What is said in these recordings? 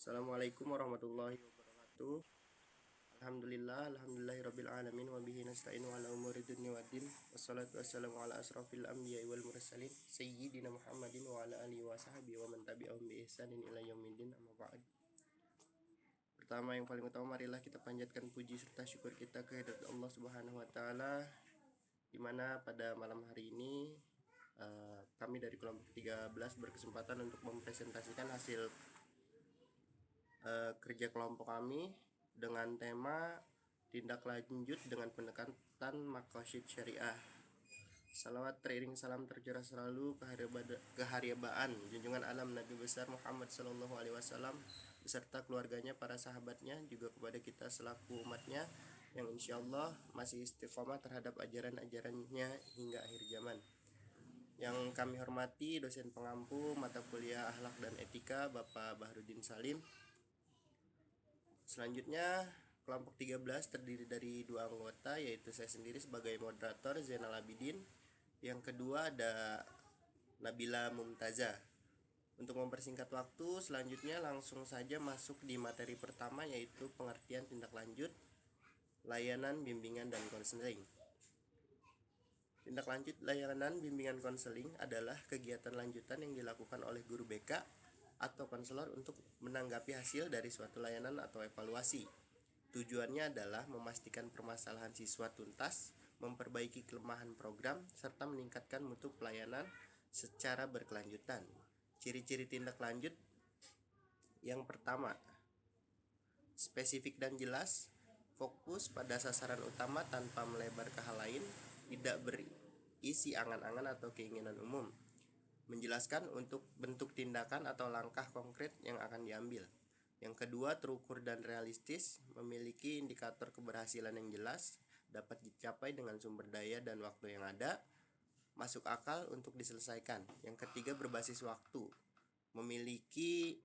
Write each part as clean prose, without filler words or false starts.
Assalamualaikum warahmatullahi wabarakatuh. Alhamdulillahirabbil alamin wa bihi nasta'inu ala umuri dunya waddin. Wassalatu wassalamu ala asrofil anbiya'i wal mursalin sayyidina Muhammadin wa ala alihi wa sahbihi wa man tabi'ahum bi ihsanin ila yaumiddin, amma ba'd. Pertama, yang paling utama, marilah kita panjatkan puji serta syukur kita kehadirat Allah Subhanahu wa taala, di mana pada malam hari ini kami dari kelompok 13 berkesempatan untuk mempresentasikan hasil kerja kelompok kami dengan tema tindak lanjut dengan pendekatan maqasid syariah. Salawat teriring salam tercurah selalu kehariabaan junjungan alam Nabi besar Muhammad Sallallahu Alaihi Wasallam beserta keluarganya, para sahabatnya, juga kepada kita selaku umatnya yang insyaallah masih istiqomah terhadap ajaran-ajarannya hingga akhir zaman. Yang kami hormati dosen pengampu mata kuliah akhlak dan etika Bapak Bahrudin Salim. Selanjutnya, kelompok 13 terdiri dari 2 anggota, yaitu saya sendiri sebagai moderator Zainal Abidin. Yang kedua ada Nabila Mumtaza. Untuk mempersingkat waktu, selanjutnya langsung saja masuk di materi pertama, yaitu pengertian tindak lanjut, layanan, bimbingan, dan konseling. Tindak lanjut layanan, bimbingan, konseling adalah kegiatan lanjutan yang dilakukan oleh guru BK atau konselor untuk menanggapi hasil dari suatu layanan atau evaluasi. Tujuannya adalah memastikan permasalahan siswa tuntas, memperbaiki kelemahan program, serta meningkatkan mutu pelayanan secara berkelanjutan. Ciri-ciri tindak lanjut: yang pertama, spesifik dan jelas, fokus pada sasaran utama tanpa melebar ke hal lain, tidak berisi angan-angan atau keinginan umum, menjelaskan untuk bentuk tindakan atau langkah konkret yang akan diambil. Yang kedua, terukur dan realistis, memiliki indikator keberhasilan yang jelas, dapat dicapai dengan sumber daya dan waktu yang ada, masuk akal untuk diselesaikan. Yang ketiga, berbasis waktu, memiliki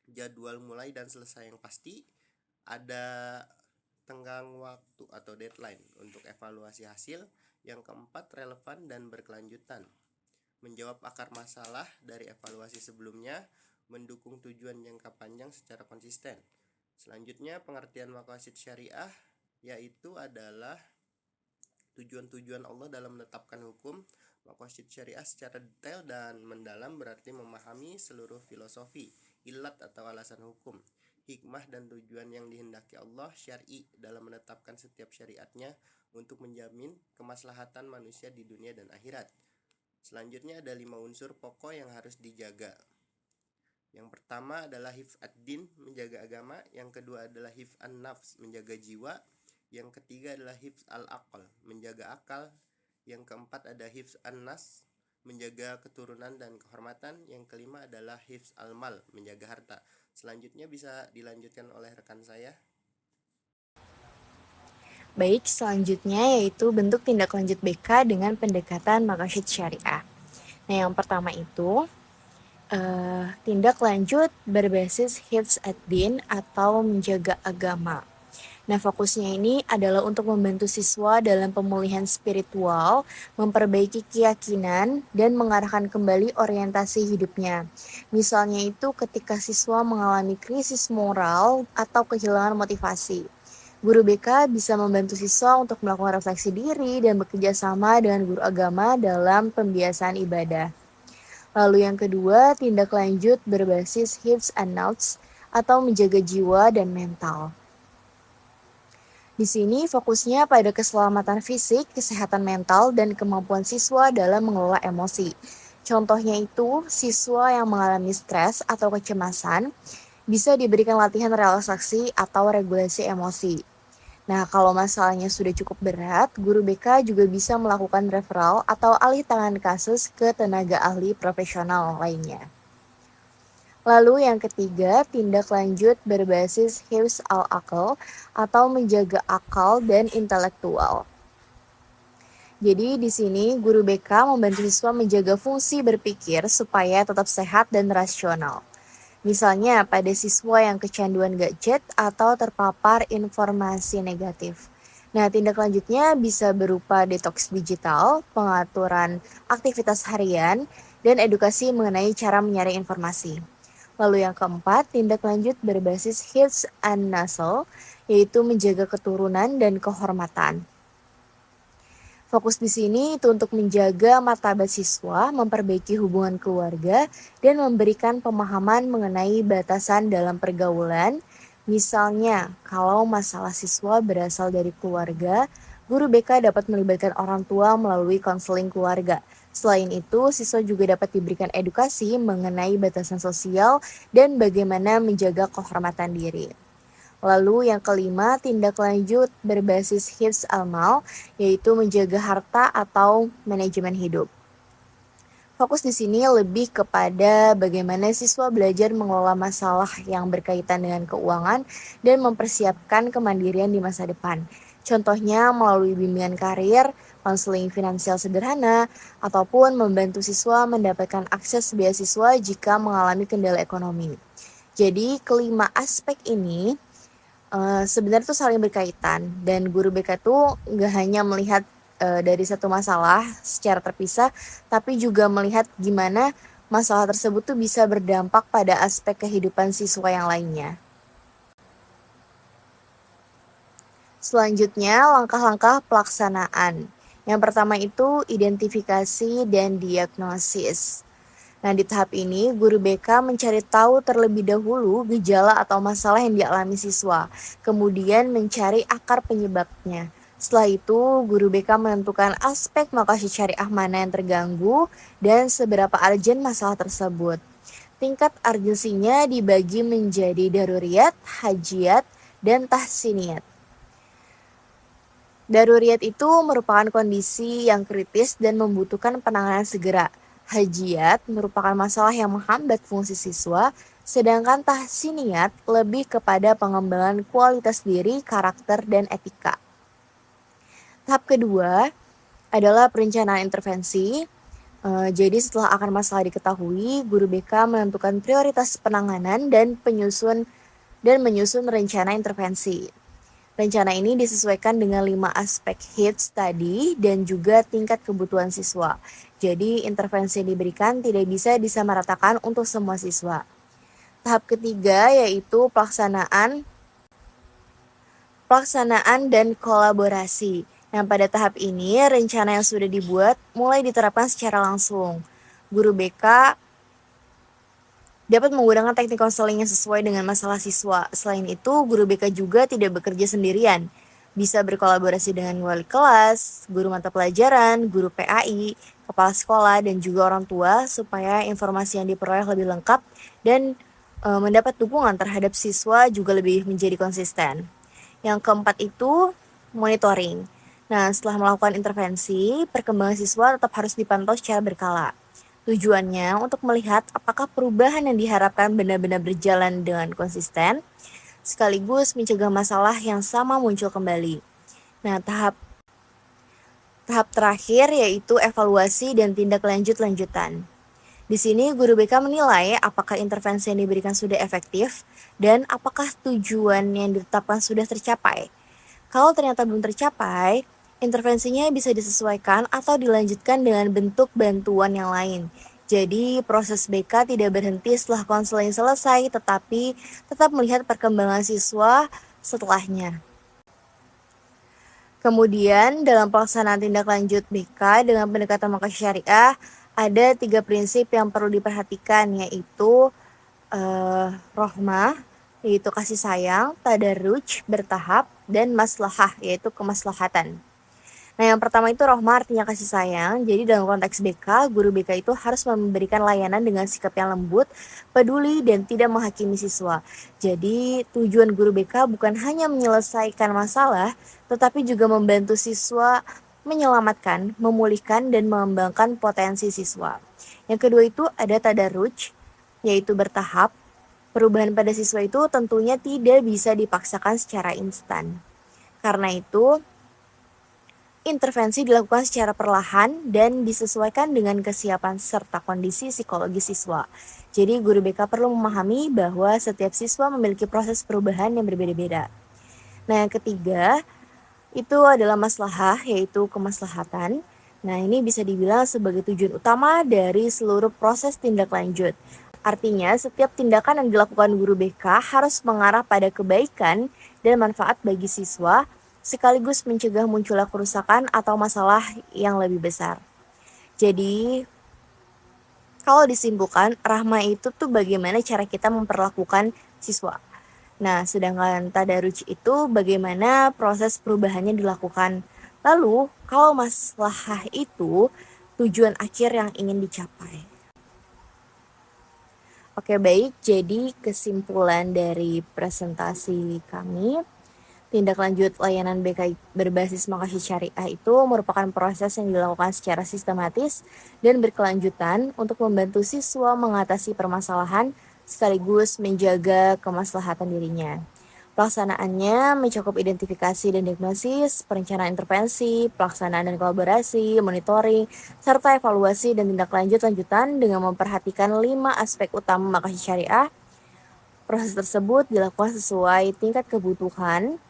jadwal mulai dan selesai yang pasti, ada tenggang waktu atau deadline untuk evaluasi hasil. Yang keempat, relevan dan berkelanjutan, menjawab akar masalah dari evaluasi sebelumnya, mendukung tujuan jangka panjang secara konsisten. Selanjutnya, pengertian maqasid syariah, yaitu adalah tujuan-tujuan Allah dalam menetapkan hukum. Maqasid syariah secara detail dan mendalam berarti memahami seluruh filosofi, ilat atau alasan hukum, hikmah dan tujuan yang dihendaki Allah syar'i dalam menetapkan setiap syariatnya untuk menjamin kemaslahatan manusia di dunia dan akhirat. Selanjutnya ada 5 unsur pokok yang harus dijaga. Yang pertama adalah hifz ad-din, menjaga agama. Yang kedua adalah hifz an-nafs, menjaga jiwa. Yang ketiga adalah hifz al-aql, menjaga akal. Yang keempat ada hifz an-nas, menjaga keturunan dan kehormatan. Yang kelima adalah hifz al-mal, menjaga harta. Selanjutnya bisa dilanjutkan oleh rekan saya. Baik, selanjutnya yaitu bentuk tindak lanjut BK dengan pendekatan maqasid syariah. Nah, yang pertama itu tindak lanjut berbasis hifz ad-din atau menjaga agama. Nah, fokusnya ini adalah untuk membantu siswa dalam pemulihan spiritual, memperbaiki keyakinan, dan mengarahkan kembali orientasi hidupnya. Misalnya itu ketika siswa mengalami krisis moral atau kehilangan motivasi. Guru BK bisa membantu siswa untuk melakukan refleksi diri dan bekerja sama dengan guru agama dalam pembiasaan ibadah. Lalu yang kedua, tindak lanjut berbasis hifz an-nafs atau menjaga jiwa dan mental. Di sini fokusnya pada keselamatan fisik, kesehatan mental, dan kemampuan siswa dalam mengelola emosi. Contohnya itu, siswa yang mengalami stres atau kecemasan bisa diberikan latihan relaksasi atau regulasi emosi. Nah, kalau masalahnya sudah cukup berat, guru BK juga bisa melakukan referral atau alih tangan kasus ke tenaga ahli profesional lainnya. Lalu yang ketiga, tindak lanjut berbasis hifz al-aql atau menjaga akal dan intelektual. Jadi di sini guru BK membantu siswa menjaga fungsi berpikir supaya tetap sehat dan rasional. Misalnya pada siswa yang kecanduan gadget atau terpapar informasi negatif. Nah, tindak lanjutnya bisa berupa detoks digital, pengaturan aktivitas harian, dan edukasi mengenai cara menyaring informasi. Lalu yang keempat, tindak lanjut berbasis hifz an-nasl, yaitu menjaga keturunan dan kehormatan. Fokus di sini itu untuk menjaga martabat siswa, memperbaiki hubungan keluarga, dan memberikan pemahaman mengenai batasan dalam pergaulan. Misalnya, kalau masalah siswa berasal dari keluarga, guru BK dapat melibatkan orang tua melalui konseling keluarga. Selain itu, siswa juga dapat diberikan edukasi mengenai batasan sosial dan bagaimana menjaga kehormatan diri. Lalu yang kelima, tindak lanjut berbasis hifz al-mal, yaitu menjaga harta atau manajemen hidup. Fokus di sini lebih kepada bagaimana siswa belajar mengelola masalah yang berkaitan dengan keuangan dan mempersiapkan kemandirian di masa depan. Contohnya melalui bimbingan karir, konseling finansial sederhana, ataupun membantu siswa mendapatkan akses beasiswa jika mengalami kendala ekonomi. Jadi kelima aspek ini sebenarnya tuh saling berkaitan dan guru BK tuh nggak hanya melihat dari satu masalah secara terpisah, tapi juga melihat gimana masalah tersebut tuh bisa berdampak pada aspek kehidupan siswa yang lainnya. Selanjutnya, langkah-langkah pelaksanaan. Yang pertama itu identifikasi dan diagnosis. Nah, di tahap ini, guru BK mencari tahu terlebih dahulu gejala atau masalah yang dialami siswa, kemudian mencari akar penyebabnya. Setelah itu, guru BK menentukan aspek makasih syariah mana yang terganggu dan seberapa urgent masalah tersebut. Tingkat urgensinya dibagi menjadi daruriyat, hajiat, dan tahsiniyat. Daruriyat itu merupakan kondisi yang kritis dan membutuhkan penanganan segera. Hajiat merupakan masalah yang menghambat fungsi siswa, sedangkan tahsiniyat lebih kepada pengembangan kualitas diri, karakter, dan etika. Tahap kedua adalah perencanaan intervensi. Jadi setelah akar masalah diketahui, guru BK menentukan prioritas penanganan dan menyusun rencana intervensi. Rencana ini disesuaikan dengan 5 aspek hits tadi dan juga tingkat kebutuhan siswa. Jadi intervensi yang diberikan tidak bisa disamaratakan untuk semua siswa. Tahap ketiga yaitu pelaksanaan dan kolaborasi. Nah, pada tahap ini rencana yang sudah dibuat mulai diterapkan secara langsung. Guru BK dapat menggunakan teknik konseling yang sesuai dengan masalah siswa. Selain itu, guru BK juga tidak bekerja sendirian. Bisa berkolaborasi dengan wali kelas, guru mata pelajaran, guru PAI, kepala sekolah, dan juga orang tua supaya informasi yang diperoleh lebih lengkap dan mendapat dukungan terhadap siswa juga lebih menjadi konsisten. Yang keempat itu monitoring. Nah, setelah melakukan intervensi, perkembangan siswa tetap harus dipantau secara berkala. Tujuannya untuk melihat apakah perubahan yang diharapkan benar-benar berjalan dengan konsisten, sekaligus mencegah masalah yang sama muncul kembali. Nah, tahap terakhir yaitu evaluasi dan tindak lanjutan. Di sini guru BK menilai apakah intervensi yang diberikan sudah efektif dan apakah tujuan yang ditetapkan sudah tercapai. Kalau ternyata belum tercapai, intervensinya bisa disesuaikan atau dilanjutkan dengan bentuk bantuan yang lain. Jadi proses BK tidak berhenti setelah konseling selesai, tetapi tetap melihat perkembangan siswa setelahnya. Kemudian dalam pelaksanaan tindak lanjut BK dengan pendekatan makasih syariah, ada 3 prinsip yang perlu diperhatikan, yaitu rohmah, yaitu kasih sayang, tadarruj, bertahap, dan maslahah, yaitu kemaslahatan. Nah, yang pertama itu rohmah artinya kasih sayang. Jadi dalam konteks BK, guru BK itu harus memberikan layanan dengan sikap yang lembut, peduli, dan tidak menghakimi siswa. Jadi tujuan guru BK bukan hanya menyelesaikan masalah, tetapi juga membantu siswa menyelamatkan, memulihkan, dan mengembangkan potensi siswa. Yang kedua itu ada tadarruj, yaitu bertahap. Perubahan pada siswa itu tentunya tidak bisa dipaksakan secara instan. Karena itu, intervensi dilakukan secara perlahan dan disesuaikan dengan kesiapan serta kondisi psikologis siswa. Jadi guru BK perlu memahami bahwa setiap siswa memiliki proses perubahan yang berbeda-beda. Nah, yang ketiga itu adalah maslahah, yaitu kemaslahatan. Nah, ini bisa dibilang sebagai tujuan utama dari seluruh proses tindak lanjut. Artinya, setiap tindakan yang dilakukan guru BK harus mengarah pada kebaikan dan manfaat bagi siswa, sekaligus mencegah munculnya kerusakan atau masalah yang lebih besar. Jadi, kalau disimpulkan, rahma itu tuh bagaimana cara kita memperlakukan siswa. Nah, sedangkan tadarruj itu bagaimana proses perubahannya dilakukan. Lalu, kalau maslahah itu tujuan akhir yang ingin dicapai. Oke, baik. Jadi kesimpulan dari presentasi kami, tindak lanjut layanan BK berbasis Makassar Syariah itu merupakan proses yang dilakukan secara sistematis dan berkelanjutan untuk membantu siswa mengatasi permasalahan sekaligus menjaga kemaslahatan dirinya. Pelaksanaannya mencakup identifikasi dan diagnosis, perencanaan intervensi, pelaksanaan dan kolaborasi, monitoring, serta evaluasi dan tindak lanjutan dengan memperhatikan 5 aspek utama Makassar Syariah. Proses tersebut dilakukan sesuai tingkat kebutuhan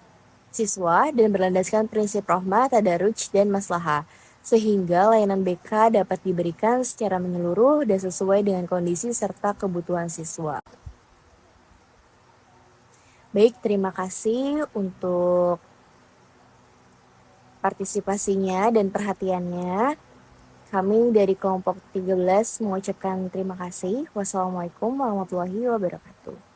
siswa dan berlandaskan prinsip rahmah, tadarruj, dan maslahah, sehingga layanan BK dapat diberikan secara menyeluruh dan sesuai dengan kondisi serta kebutuhan siswa. Baik, terima kasih untuk partisipasinya dan perhatiannya. Kami dari kelompok 13 mengucapkan terima kasih. Wassalamualaikum warahmatullahi wabarakatuh.